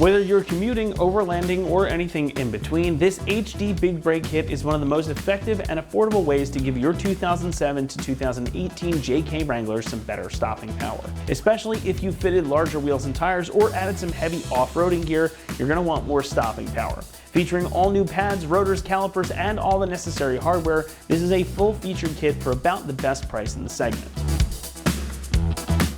Whether you're commuting, overlanding, or anything in between, this HD Big Brake Kit is one of the most effective and affordable ways to give your 2007 to 2018 JK Wranglers some better stopping power. Especially if you fitted larger wheels and tires or added some heavy off-roading gear, you're going to want more stopping power. Featuring all new pads, rotors, calipers, and all the necessary hardware, this is a full-featured kit for about the best price in the segment.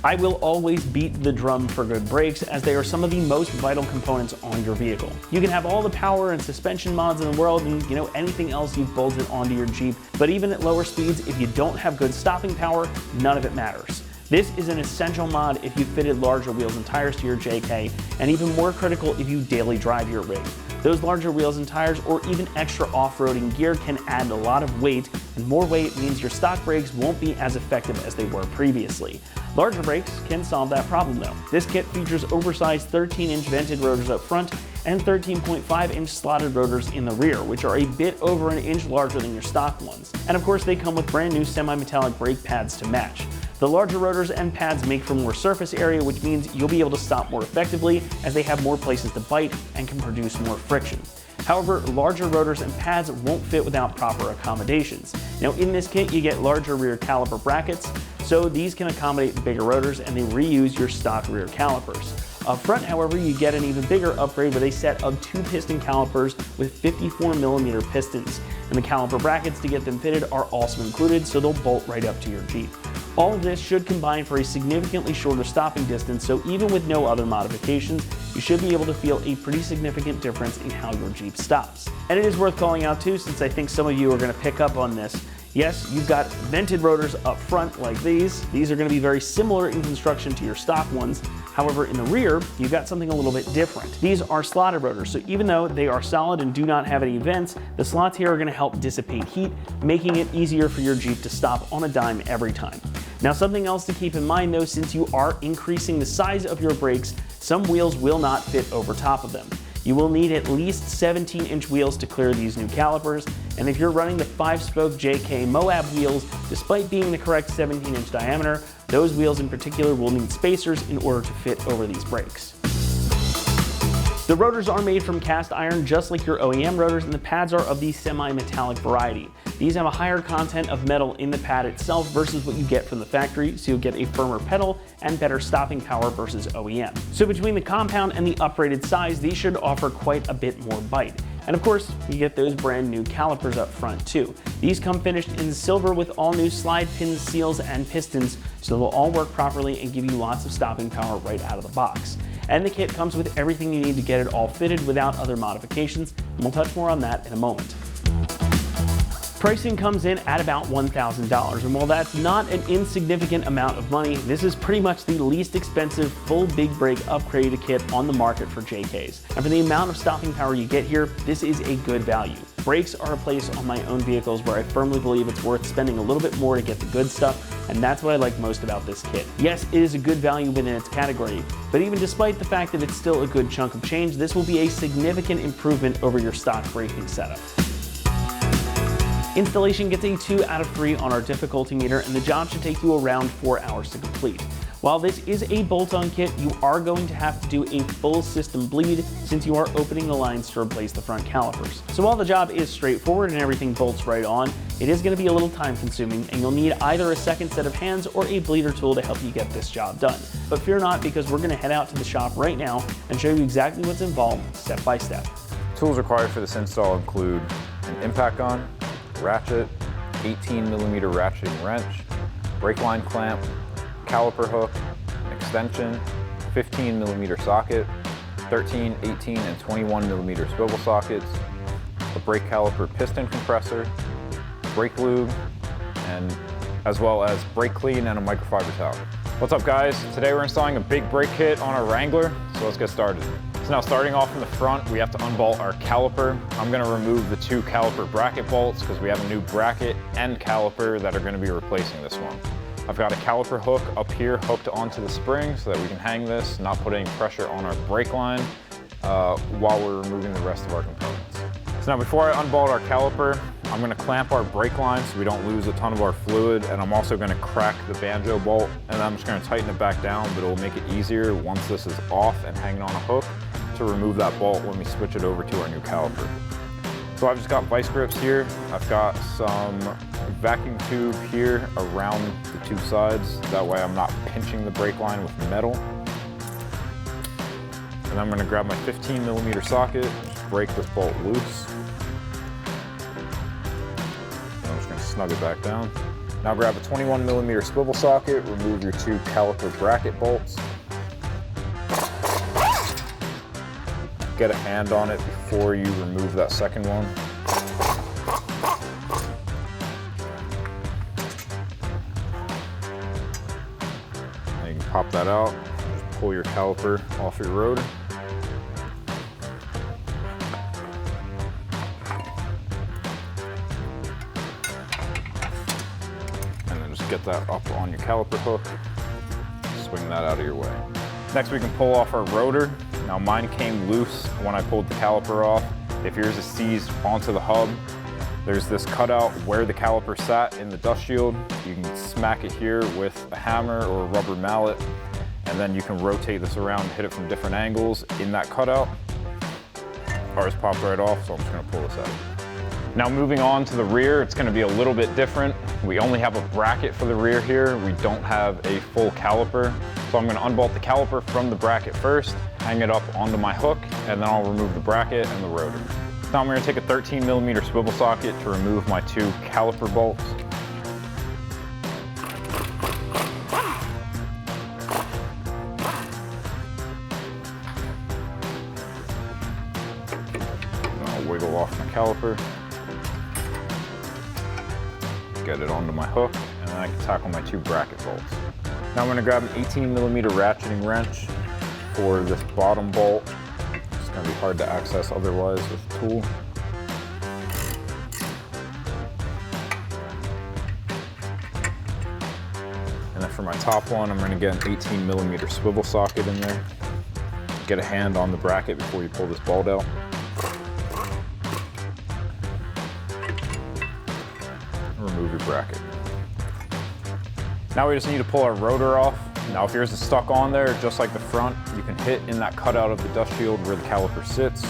I will always beat the drum for good brakes, as they are some of the most vital components on your vehicle. You can have all the power and suspension mods in the world and anything else you've bolted onto your Jeep, but even at lower speeds, if you don't have good stopping power, none of it matters. This is an essential mod if you fitted larger wheels and tires to your JK, and even more critical if you daily drive your rig. Those larger wheels and tires or even extra off-roading gear can add a lot of weight, and more weight means your stock brakes won't be as effective as they were previously. Larger brakes can solve that problem though. This kit features oversized 13-inch vented rotors up front and 13.5-inch slotted rotors in the rear, which are a bit over an inch larger than your stock ones. And of course, they come with brand new semi-metallic brake pads to match. The larger rotors and pads make for more surface area, which means you'll be able to stop more effectively as they have more places to bite and can produce more friction. However, larger rotors and pads won't fit without proper accommodations. Now in this kit, you get larger rear caliper brackets, so these can accommodate the bigger rotors and they reuse your stock rear calipers. Up front, however, you get an even bigger upgrade with a set of 2 piston calipers with 54mm pistons. And the caliper brackets to get them fitted are also included, so they'll bolt right up to your Jeep. All of this should combine for a significantly shorter stopping distance, so even with no other modifications, you should be able to feel a pretty significant difference in how your Jeep stops. And it is worth calling out too, since I think some of you are going to pick up on this. Yes, you've got vented rotors up front like these. These are going to be very similar in construction to your stock ones. However, in the rear, you've got something a little bit different. These are slotted rotors, so even though they are solid and do not have any vents, the slots here are going to help dissipate heat, making it easier for your Jeep to stop on a dime every time. Now, something else to keep in mind though, since you are increasing the size of your brakes, some wheels will not fit over top of them. You will need at least 17-inch wheels to clear these new calipers, and if you're running the 5-spoke JK Moab wheels, despite being the correct 17-inch diameter, those wheels in particular will need spacers in order to fit over these brakes. The rotors are made from cast iron just like your OEM rotors, and the pads are of the semi-metallic variety. These have a higher content of metal in the pad itself versus what you get from the factory, so you'll get a firmer pedal and better stopping power versus OEM. So between the compound and the upgraded size, these should offer quite a bit more bite. And of course, you get those brand new calipers up front too. These come finished in silver with all new slide pins, seals, and pistons, so they'll all work properly and give you lots of stopping power right out of the box. And the kit comes with everything you need to get it all fitted without other modifications, and we'll touch more on that in a moment. Pricing comes in at about $1,000, and while that's not an insignificant amount of money, this is pretty much the least expensive full big brake upgrade kit on the market for JKs. And for the amount of stopping power you get here, this is a good value. Brakes are a place on my own vehicles where I firmly believe it's worth spending a little bit more to get the good stuff, and that's what I like most about this kit. Yes, it is a good value within its category, but even despite the fact that it's still a good chunk of change, this will be a significant improvement over your stock braking setup. Installation gets a 2 out of 3 on our difficulty meter, and the job should take you around 4 hours to complete. While this is a bolt-on kit, you are going to have to do a full system bleed since you are opening the lines to replace the front calipers. So while the job is straightforward and everything bolts right on, it is going to be a little time consuming, and you'll need either a second set of hands or a bleeder tool to help you get this job done. But fear not, because we're going to head out to the shop right now and show you exactly what's involved step by step. Tools required for this install include an impact gun, ratchet, 18mm ratcheting wrench, brake line clamp, caliper hook, extension, 15mm socket, 13, 18, and 21mm swivel sockets, a brake caliper piston compressor, brake lube, and as well as brake clean and a microfiber towel. What's up guys? Today we're installing a big brake kit on our Wrangler, so let's get started. So now starting off in the front, we have to unbolt our caliper. I'm gonna remove the 2 caliper bracket bolts because we have a new bracket and caliper that are gonna be replacing this one. I've got a caliper hook up here hooked onto the spring so that we can hang this, not put any pressure on our brake line while we're removing the rest of our components. So now before I unbolt our caliper, I'm gonna clamp our brake line so we don't lose a ton of our fluid, and I'm also gonna crack the banjo bolt, and then I'm just gonna tighten it back down, but it'll make it easier once this is off and hanging on a hook to remove that bolt when we switch it over to our new caliper. So I've just got vice grips here. I've got some vacuum tube here around the two sides. That way I'm not pinching the brake line with metal. And I'm gonna grab my 15mm socket, just break this bolt loose. And I'm just gonna snug it back down. Now grab a 21mm swivel socket, remove your two caliper bracket bolts. Get a hand on it before you remove that second one. Now you can pop that out, just pull your caliper off your rotor. And then just get that up on your caliper hook, swing that out of your way. Next we can pull off our rotor. Now mine came loose when I pulled the caliper off. If yours is seized onto the hub, there's this cutout where the caliper sat in the dust shield. You can smack it here with a hammer or a rubber mallet, and then you can rotate this around and hit it from different angles in that cutout. Ours popped right off, so I'm just gonna pull this out. Now moving on to the rear, it's gonna be a little bit different. We only have a bracket for the rear here. We don't have a full caliper. So I'm gonna unbolt the caliper from the bracket first, hang it up onto my hook, and then I'll remove the bracket and the rotor. Now I'm gonna take a 13mm swivel socket to remove my two caliper bolts. And I'll wiggle off my caliper, get it onto my hook, and then I can tackle my two bracket bolts. Now I'm going to grab an 18mm ratcheting wrench for this bottom bolt. It's going to be hard to access otherwise with the tool. And then for my top one, I'm going to get an 18mm swivel socket in there. Get a hand on the bracket before you pull this bolt out. Remove your bracket. Now we just need to pull our rotor off. Now if yours is stuck on there, just like the front, you can hit in that cutout of the dust shield where the caliper sits.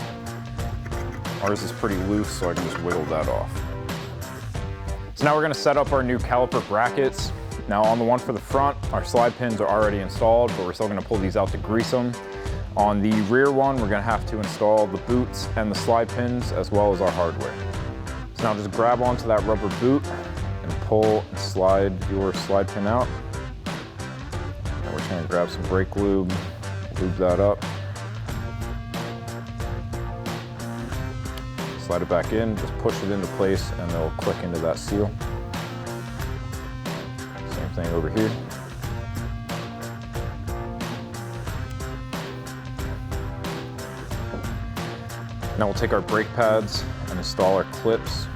Ours is pretty loose, so I can just wiggle that off. So now we're gonna set up our new caliper brackets. Now on the one for the front, our slide pins are already installed, but we're still gonna pull these out to grease them. On the rear one, we're gonna have to install the boots and the slide pins as well as our hardware. So now just grab onto that rubber boot and pull and slide your slide pin out. Now we're just gonna grab some brake lube, lube that up. Slide it back in, just push it into place and it'll click into that seal. Same thing over here. Now we'll take our brake pads and install our clips.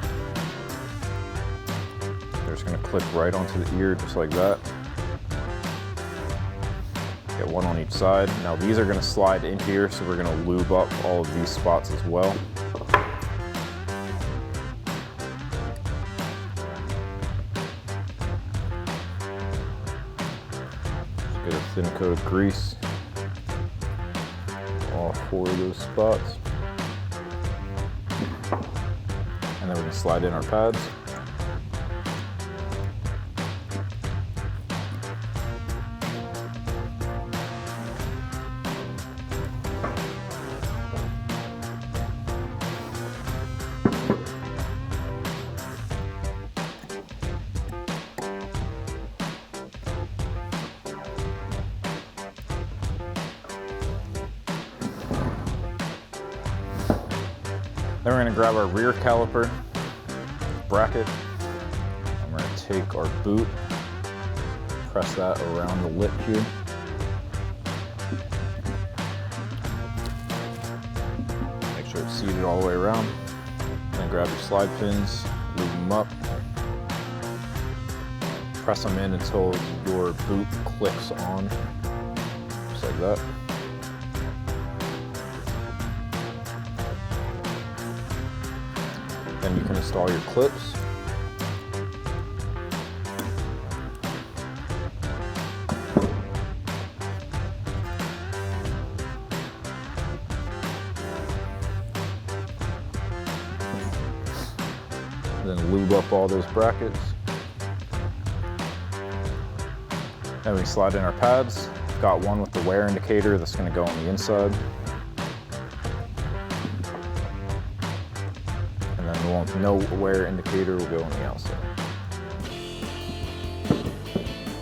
They're just gonna clip right onto the ear just like that. Get one on each side. Now these are gonna slide in here, so we're gonna lube up all of these spots as well. Just get a thin coat of grease all 4 of those spots. And then we're gonna slide in our pads. Then we're gonna grab our rear caliper bracket. I'm gonna take our boot, press that around the lip here. Make sure it's seated all the way around. Then grab your slide pins, lube them up. Press them in until your boot clicks on, just like that. Then you can install your clips. lube up all those brackets. Then we slide in our pads. Got one with the wear indicator that's going to go on the inside. And then the one with no wear indicator will go on the outside.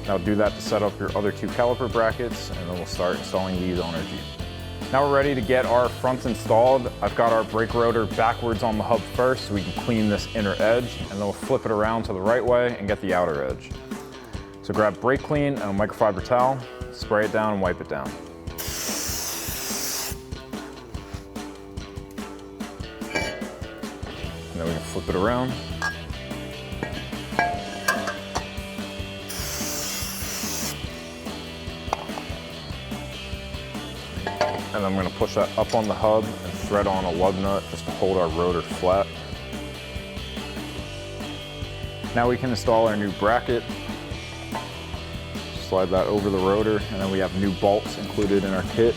Now do that to set up your other two caliper brackets, and then we'll start installing these on our Jeep. Now we're ready to get our fronts installed. I've got our brake rotor backwards on the hub first so we can clean this inner edge, and then we'll flip it around to the right way and get the outer edge. So grab brake clean and a microfiber towel, spray it down and wipe it down. And then we can flip it around. And I'm going to push that up on the hub and thread on a lug nut just to hold our rotor flat. Now we can install our new bracket. Slide that over the rotor, and then we have new bolts included in our kit.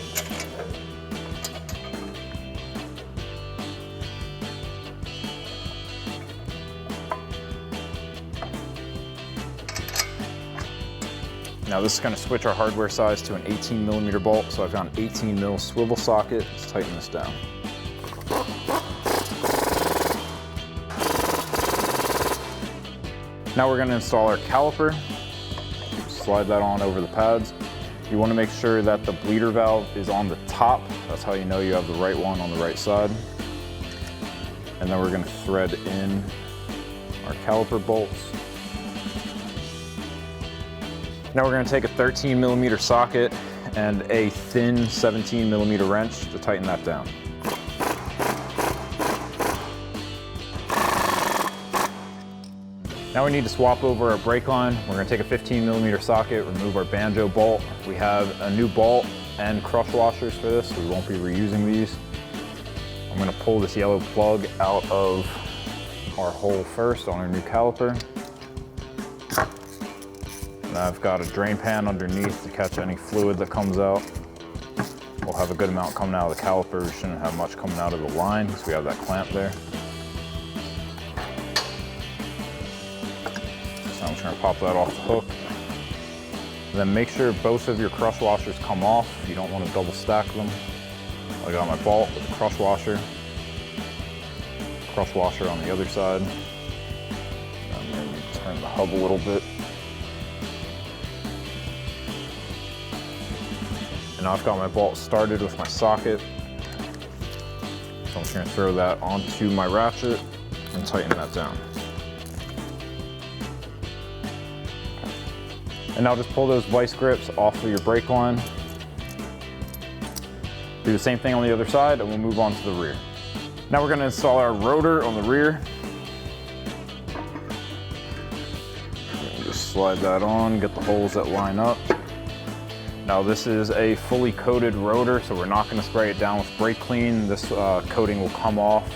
Now this is going to switch our hardware size to an 18mm bolt, so I've got an 18mm swivel socket. Let's tighten this down. Now we're going to install our caliper. Slide that on over the pads. You want to make sure that the bleeder valve is on the top. That's how you know you have the right one on the right side. And then we're going to thread in our caliper bolts. Now we're going to take a 13mm socket and a thin 17mm wrench to tighten that down. Now we need to swap over our brake line. We're going to take a 15mm socket, remove our banjo bolt. We have a new bolt and crush washers for this, so we won't be reusing these. I'm going to pull this yellow plug out of our hole first on our new caliper. And I've got a drain pan underneath to catch any fluid that comes out. We'll have a good amount coming out of the caliper. We shouldn't have much coming out of the line because we have that clamp there. So I'm just going to pop that off the hook. And then make sure both of your crush washers come off. You don't want to double stack them. I got my bolt with the crush washer on the other side. I'm going to turn the hub a little bit. And now I've got my bolt started with my socket. So I'm just going to throw that onto my ratchet and tighten that down. And now just pull those vice grips off of your brake line. Do the same thing on the other side and we'll move on to the rear. Now we're going to install our rotor on the rear. Just slide that on, get the holes that line up. Now this is a fully coated rotor, so we're not going to spray it down with brake clean. This coating will come off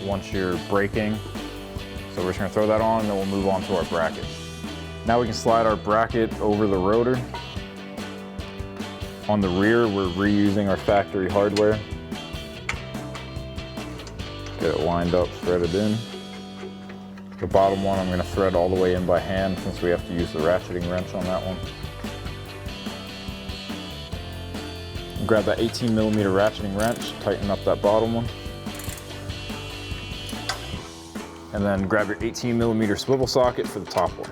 once you're braking. So we're just going to throw that on and then we'll move on to our bracket. Now we can slide our bracket over the rotor. On the rear, we're reusing our factory hardware. Get it lined up, threaded in. The bottom one I'm going to thread all the way in by hand since we have to use the ratcheting wrench on that one. Grab that 18mm ratcheting wrench, tighten up that bottom one. And then grab your 18mm swivel socket for the top one.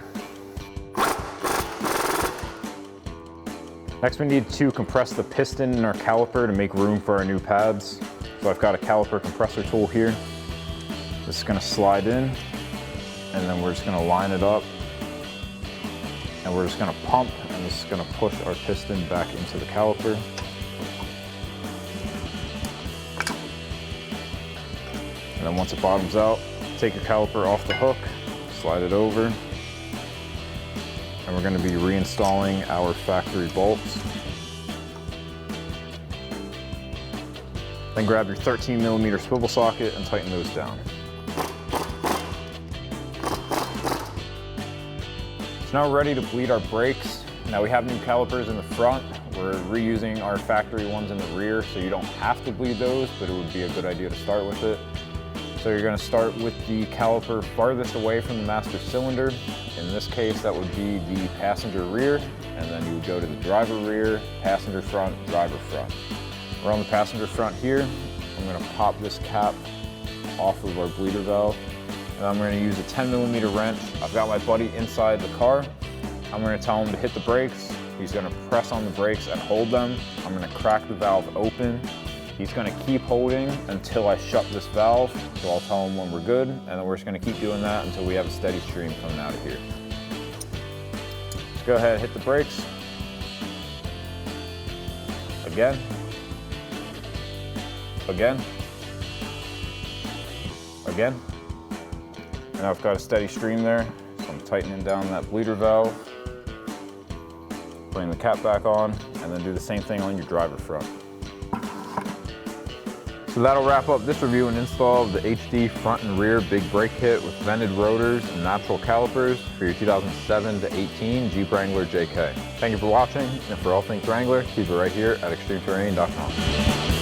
Next we need to compress the piston in our caliper to make room for our new pads. So I've got a caliper compressor tool here. This is going to slide in and then we're just going to line it up. And we're just going to pump and this is going to push our piston back into the caliper. And then once it bottoms out, take your caliper off the hook, slide it over, and we're going to be reinstalling our factory bolts. Then grab your 13mm swivel socket and tighten those down. So now we're ready to bleed our brakes. Now we have new calipers in the front. We're reusing our factory ones in the rear, so you don't have to bleed those, but it would be a good idea to start with it. So you're going to start with the caliper farthest away from the master cylinder. In this case, that would be the passenger rear, and then you would go to the driver rear, passenger front, driver front. We're on the passenger front here. I'm going to pop this cap off of our bleeder valve, and I'm going to use a 10mm wrench. I've got my buddy inside the car. I'm going to tell him to hit the brakes. He's going to press on the brakes and hold them. I'm going to crack the valve open. He's going to keep holding until I shut this valve, so I'll tell him when we're good, and then we're just going to keep doing that until we have a steady stream coming out of here. Let's go ahead and hit the brakes. Again. Again. Again. And now I've got a steady stream there, so I'm tightening down that bleeder valve, putting the cap back on, and then do the same thing on your driver front. So that'll wrap up this review and install of the HD front and rear big brake kit with vented rotors and natural calipers for your 2007 to 18 Jeep Wrangler JK. Thank you for watching, and for all things Wrangler, keep it right here at extremeterrain.com.